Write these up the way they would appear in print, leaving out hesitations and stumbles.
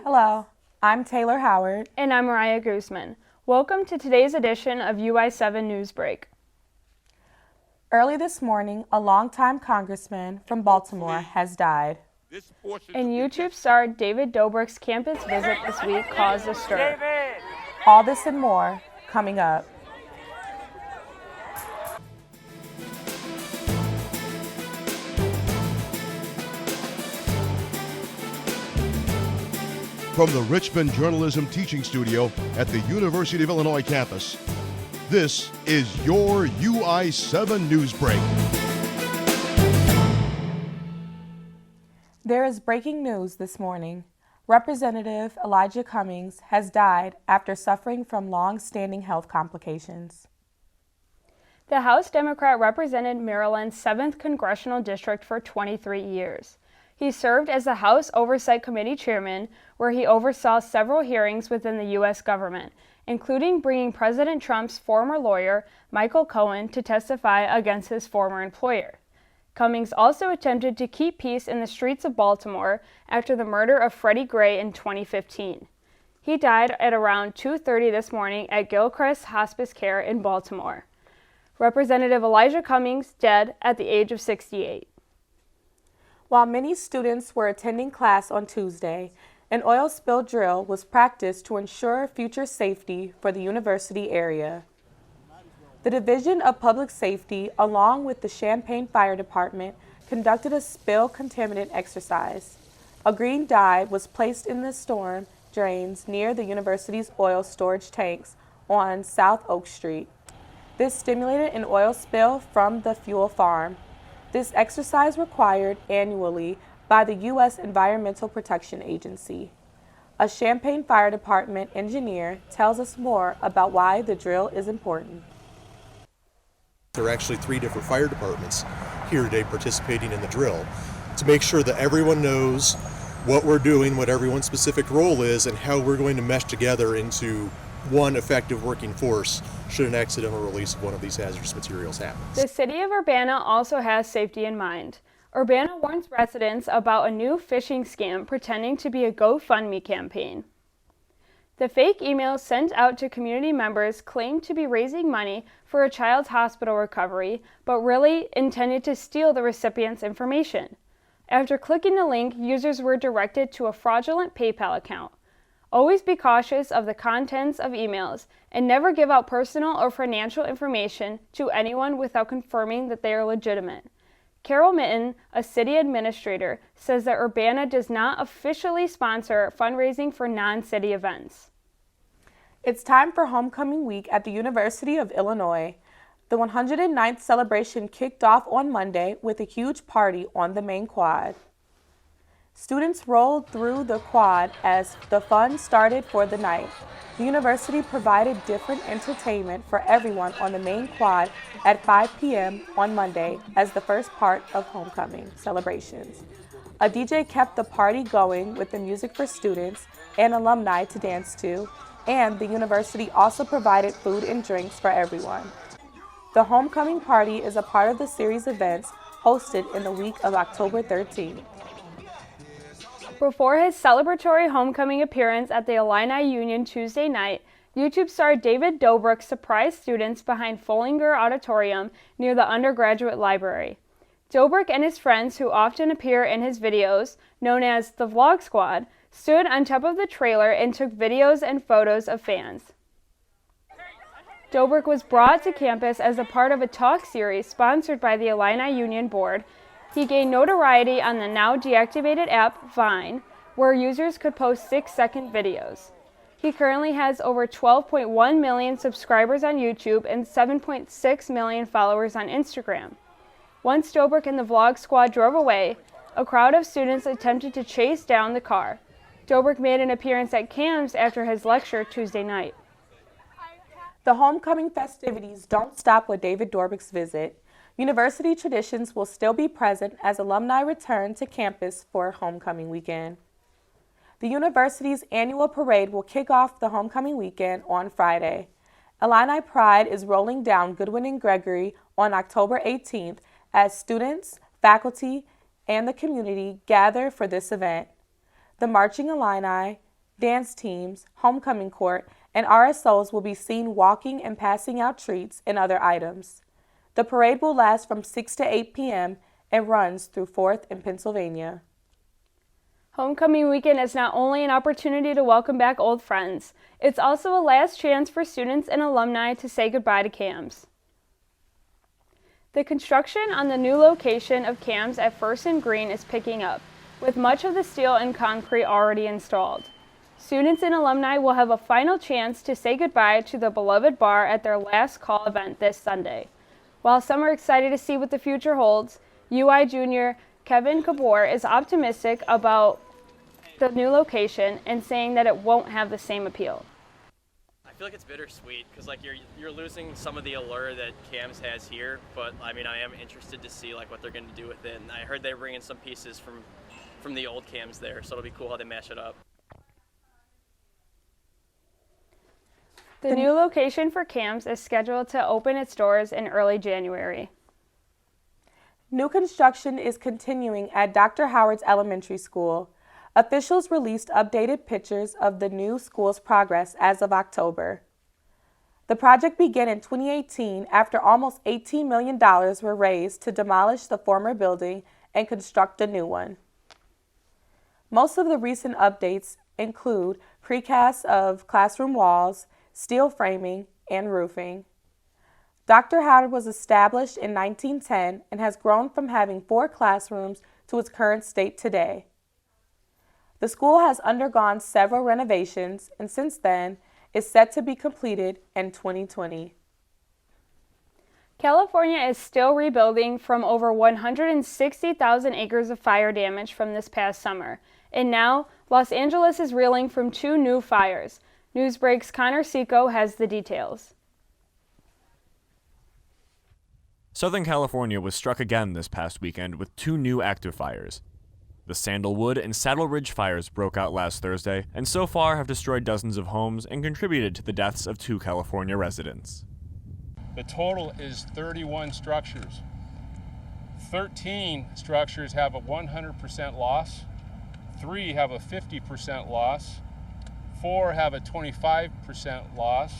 Hello, I'm Taylor Howard. And I'm Mariah Guzman. Welcome to today's edition of UI7 Newsbreak. Early this morning, a longtime congressman from Baltimore has died. And YouTube star David Dobrik's campus visit this week caused a stir. All this and more coming up. From the Richmond Journalism Teaching Studio at the University of Illinois campus, this is your UI7 Newsbreak. There is breaking news this morning. Representative Elijah Cummings has died after suffering from long-standing health complications. The House Democrat represented Maryland's 7th Congressional District for 23 years. He served as the House Oversight Committee chairman, where he oversaw several hearings within the U.S. government, including bringing President Trump's former lawyer, Michael Cohen, to testify against his former employer. Cummings also attempted to keep peace in the streets of Baltimore after the murder of Freddie Gray in 2015. He died at around 2:30 this morning at Gilchrist Hospice Care in Baltimore. Representative Elijah Cummings dead at the age of 68. While many students were attending class on Tuesday, an oil spill drill was practiced to ensure future safety for the university area. The Division of Public Safety, along with the Champaign Fire Department, conducted a spill contaminant exercise. A green dye was placed in the storm drains near the university's oil storage tanks on South Oak Street. This stimulated an oil spill from the fuel farm. This exercise required annually by the U.S. Environmental Protection Agency. A Champaign Fire Department engineer tells us more about why the drill is important. There are actually 3 different fire departments here today participating in the drill to make sure that everyone knows what we're doing, what everyone's specific role is, and how we're going to mesh together into one effective working force should an accidental release of one of these hazardous materials happen. The city of Urbana also has safety in mind. Urbana warns residents about a new phishing scam pretending to be a GoFundMe campaign. The fake emails sent out to community members claimed to be raising money for a child's hospital recovery, but really intended to steal the recipient's information. After clicking the link, users were directed to a fraudulent PayPal account. Always be cautious of the contents of emails and never give out personal or financial information to anyone without confirming that they are legitimate. Carol Mitten, a city administrator, says that Urbana does not officially sponsor fundraising for non-city events. It's time for homecoming week at the University of Illinois. The 109th celebration kicked off on Monday with a huge party on the main quad. Students rolled through the quad as the fun started for the night. The university provided different entertainment for everyone on the main quad at 5 p.m. on Monday as the first part of homecoming celebrations. A DJ kept the party going with the music for students and alumni to dance to, and the university also provided food and drinks for everyone. The homecoming party is a part of the series events hosted in the week of October 13th. Before his celebratory homecoming appearance at the Illini Union Tuesday night, YouTube star David Dobrik surprised students behind Follinger Auditorium near the undergraduate library. Dobrik and his friends, who often appear in his videos, known as the Vlog Squad, stood on top of the trailer and took videos and photos of fans. Dobrik was brought to campus as a part of a talk series sponsored by the Illini Union Board. He gained notoriety on the now deactivated app Vine, where users could post 6-second videos. He currently has over 12.1 million subscribers on YouTube and 7.6 million followers on Instagram. Once Dobrik and the Vlog Squad drove away, a crowd of students attempted to chase down the car. Dobrik made an appearance at CAMS after his lecture Tuesday night. The homecoming festivities don't stop with David Dobrik's visit. University traditions will still be present as alumni return to campus for homecoming weekend. The university's annual parade will kick off the homecoming weekend on Friday. Illini Pride is rolling down Goodwin and Gregory on October 18th as students, faculty, and the community gather for this event. The marching Illini, dance teams, homecoming court, and RSOs will be seen walking and passing out treats and other items. The parade will last from 6 to 8 p.m. and runs through 4th and Pennsylvania. Homecoming weekend is not only an opportunity to welcome back old friends, it's also a last chance for students and alumni to say goodbye to CAMS. The construction on the new location of CAMS at First and Green is picking up, with much of the steel and concrete already installed. Students and alumni will have a final chance to say goodbye to the beloved bar at their last call event this Sunday. While some are excited to see what the future holds, UI junior Kevin Kabor is optimistic about the new location and saying that it won't have the same appeal. I feel like it's bittersweet because like you're losing some of the allure that CAMS has here, but I mean I am interested to see like what they're going to do with it. And I heard they're bringing some pieces from the old CAMS there, so it'll be cool how they mash it up. The new location for CAMS is scheduled to open its doors in early January. New construction is continuing at Dr. Howard's Elementary School. Officials released updated pictures of the new school's progress as of October. The project began in 2018 after almost $18 million were raised to demolish the former building and construct a new one. Most of the recent updates include precast of classroom walls, steel framing, and roofing. Dr. Howard was established in 1910 and has grown from having 4 classrooms to its current state today. The school has undergone several renovations and since then is set to be completed in 2020. California is still rebuilding from over 160,000 acres of fire damage from this past summer, and now Los Angeles is reeling from 2 new fires. Newsbreak's Connor Seco has the details. Southern California was struck again this past weekend with 2 new active fires. The Sandalwood and Saddle Ridge fires broke out last Thursday and so far have destroyed dozens of homes and contributed to the deaths of 2 California residents. The total is 31 structures. 13 structures have a 100% loss, 3 have a 50% loss, 4 have a 25% loss,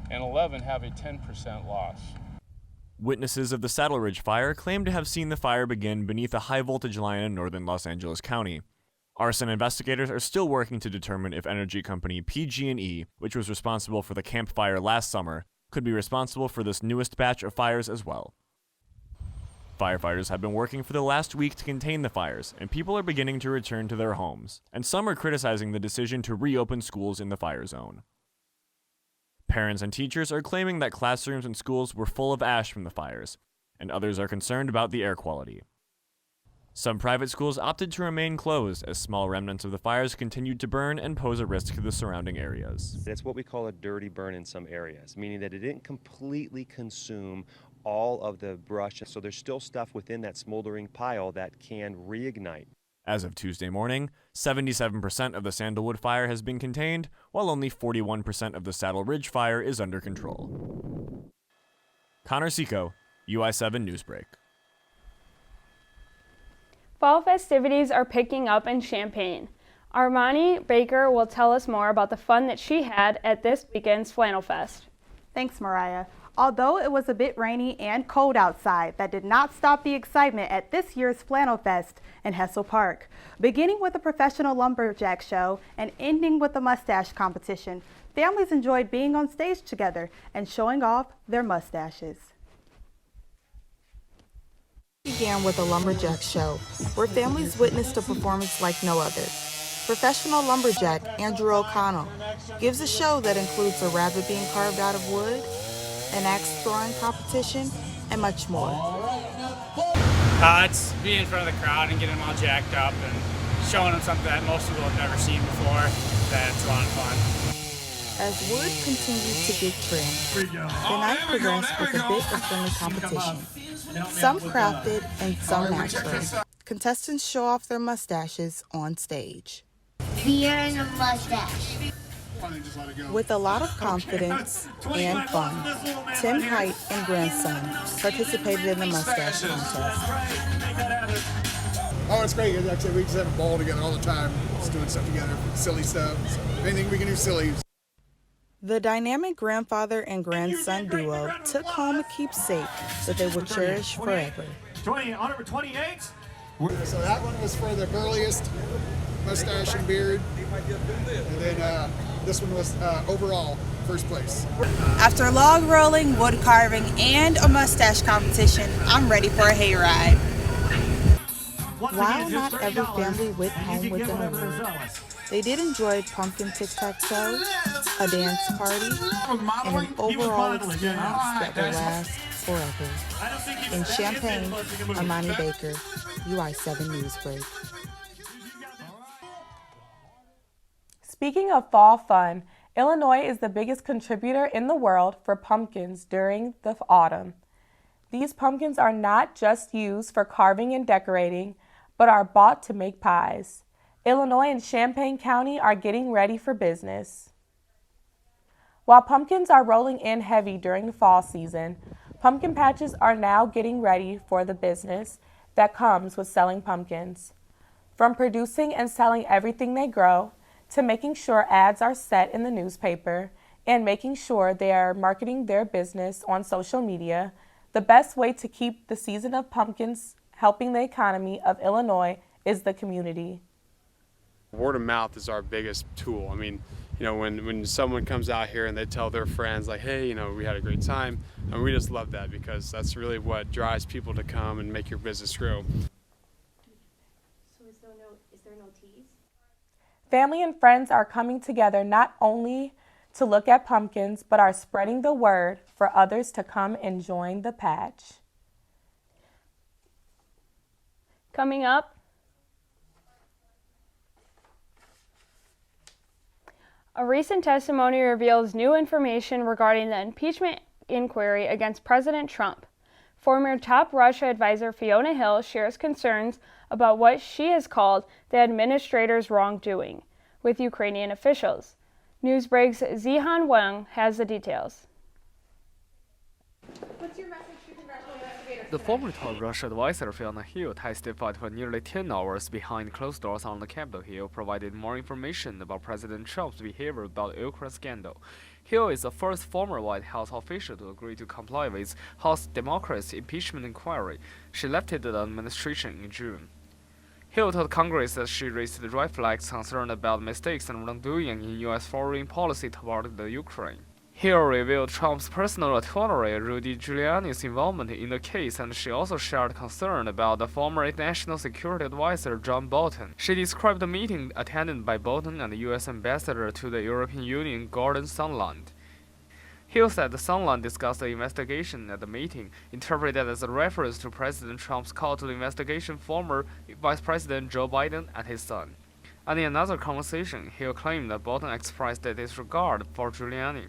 and 11 have a 10% loss. Witnesses of the Saddle Ridge fire claim to have seen the fire begin beneath a high-voltage line in northern Los Angeles County. Arson investigators are still working to determine if energy company PG&E, which was responsible for the Camp Fire last summer, could be responsible for this newest batch of fires as well. Firefighters have been working for the last week to contain the fires, and people are beginning to return to their homes, and some are criticizing the decision to reopen schools in the fire zone. Parents and teachers are claiming that classrooms and schools were full of ash from the fires, and others are concerned about the air quality. Some private schools opted to remain closed as small remnants of the fires continued to burn and pose a risk to the surrounding areas. That's what we call a dirty burn in some areas, meaning that it didn't completely consume all of the brush, so there's still stuff within that smoldering pile that can reignite. As of Tuesday morning, 77% of the Sandalwood fire has been contained, while only 41% of the Saddle Ridge fire is under control. Connor Seco, UI7 Newsbreak. Fall festivities are picking up in Champaign. Armani Baker will tell us more about the fun that she had at this weekend's Flannel Fest. Thanks, Mariah. Although it was a bit rainy and cold outside, that did not stop the excitement at this year's Flannel Fest in Hessel Park. Beginning with a professional lumberjack show and ending with a mustache competition, families enjoyed being on stage together and showing off their mustaches. Began with a lumberjack show, where families witnessed a performance like no other. Professional lumberjack Andrew O'Connell gives a show that includes a rabbit being carved out of wood, an axe throwing competition, and much more. It's being in front of the crowd and getting them all jacked up and showing them something that most people have never seen before. That's a lot of fun. As wood continued to get trimmed, the night progressed with a bit of friendly competition. Some crafted and some natural. Contestants show off their mustaches on stage. Beard and a mustache. With a lot of confidence and fun, Tim Height and grandson participated in the mustache contest. Oh, it's great. Actually, we just have a ball together all the time, just doing stuff together, silly stuff. So anything we can do silly. The dynamic grandfather and grandson duo took home a keepsake that they will cherish forever. 20, on number 28. So that one was for the burliest mustache and beard. And then this one was overall first place. After log rolling, wood carving, and a mustache competition, I'm ready for a hayride. While not every family went home with an award, they did enjoy pumpkin tic-tac-toe, a dance party, and an overall experience that will last forever. In Champaign, Armani Baker, UI7 Newsbreak. Speaking of fall fun, Illinois is the biggest contributor in the world for pumpkins during the autumn. These pumpkins are not just used for carving and decorating, but are bought to make pies. Illinois and Champaign County are getting ready for business. While pumpkins are rolling in heavy during the fall season, pumpkin patches are now getting ready for the business that comes with selling pumpkins. From producing and selling everything they grow, to making sure ads are set in the newspaper, and making sure they are marketing their business on social media, the best way to keep the season of pumpkins helping the economy of Illinois is the community. Word of mouth is our biggest tool. I mean, you know, when someone comes out here and they tell their friends, like, hey, you know, we had a great time, and we just love that because that's really what drives people to come and make your business grow. So is there no teas? Family and friends are coming together not only to look at pumpkins, but are spreading the word for others to come and join the patch. Coming up, a recent testimony reveals new information regarding the impeachment inquiry against President Trump. Former top Russia advisor Fiona Hewitt shares concerns about what she has called the administrator's wrongdoing with Ukrainian officials. Newsbreak's Zihan Wang has the details. What's your message to congressional investigators? The former top Russia advisor Fiona Hewitt testified for nearly 10 hours behind closed doors on the Capitol Hill, provided more information about President Trump's behavior about the Ukraine scandal. Hewitt is the first former White House official to agree to comply with House Democrats' impeachment inquiry. She left the administration in June. Hewitt told Congress that she raised red flags concerned about mistakes and wrongdoing in U.S. foreign policy toward the Ukraine. Hewitt revealed Trump's personal attorney Rudy Giuliani's involvement in the case, and she also shared concern about the former National Security Advisor John Bolton. She described the meeting attended by Bolton and the U.S. Ambassador to the European Union, Gordon Sondland. Hewitt said Sondland discussed the investigation at the meeting, interpreted as a reference to President Trump's call to the investigation former Vice President Joe Biden and his son. And in another conversation, Hewitt claimed that Bolton expressed disregard for Giuliani.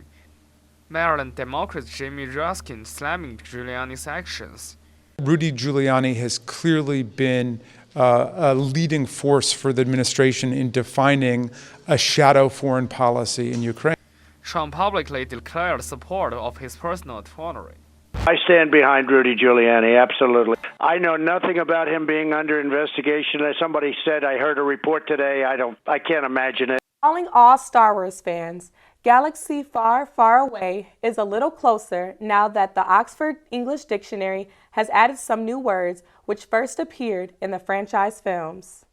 Maryland Democrat Jamie Raskin slamming Giuliani's actions. Rudy Giuliani has clearly been a leading force for the administration in defining a shadow foreign policy in Ukraine. Trump publicly declared support of his personal attorney. I stand behind Rudy Giuliani, absolutely. I know nothing about him being under investigation. As somebody said, I heard a report today. I can't imagine it. Calling all Star Wars fans, Galaxy Far, Far Away is a little closer now that the Oxford English Dictionary has added some new words which first appeared in the franchise films.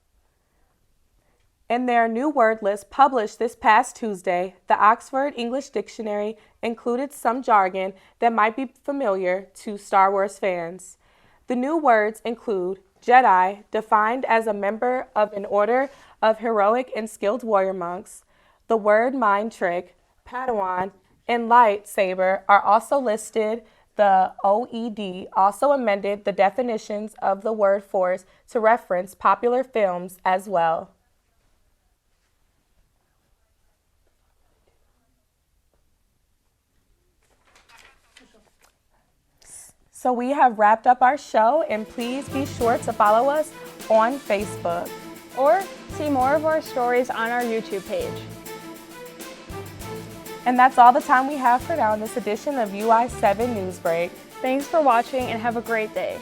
In their new word list published this past Tuesday, the Oxford English Dictionary included some jargon that might be familiar to Star Wars fans. The new words include Jedi, defined as a member of an order of heroic and skilled warrior monks. The word mind trick, Padawan, and lightsaber are also listed. The OED also amended the definitions of the word force to reference popular films as well. So we have wrapped up our show, and please be sure to follow us on Facebook. Or see more of our stories on our YouTube page. And that's all the time we have for now in this edition of UI7 Newsbreak. Thanks for watching and have a great day.